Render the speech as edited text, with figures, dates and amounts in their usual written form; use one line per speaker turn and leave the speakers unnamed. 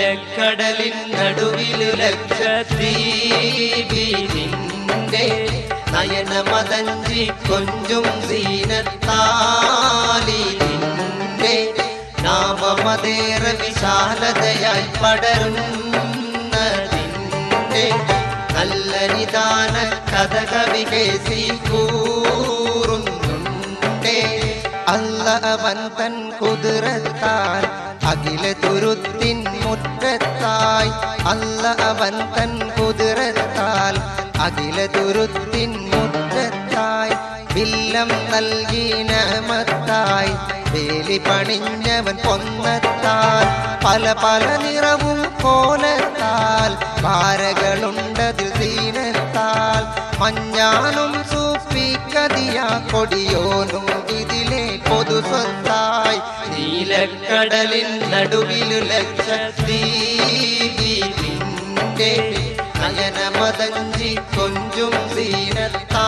നീലക്കടലിൻ നടുവിൽ ലക്ഷദ്വീപിന്റെ നയനമതഞ്ചി കൊഞ്ചും സീനത്താലിന്റെ നാമമതേറെ വിശാലതയായി പടരുന്നതിന്റെ നല്ല നിദാന കഥ കവി കേസി കൂറുന്നുണ്ടേ. അല്ല അവൻ തൻ കുതിരത്താൽ അഖില തുരുത്തിൻ മുറ്റത്തായി. അല്ല അവൻ തൻ കുതിരത്താൽ അഖില തുരുത്തിൻ മുറ്റത്തായി. വില്ലം നൽകി നമത്തായി വേലി പണിഞ്ഞവൻ പൊന്നത്താൽ. പല പല നിറവും കോലത്താൽ പാരകളുണ്ടതിൽ സീനത്താൽ. മഞ്ഞാനും സൂഫിക്കതിയാ കൊടിയോനും ഇതിലെ പൊതുസ്വത്തായി. നീലക്കടലിൻ നടുവിൽ ലക്ഷദ്വീപിന്റെ നയനമതഞ്ചി കൊഞ്ചും സീനത്താൽ.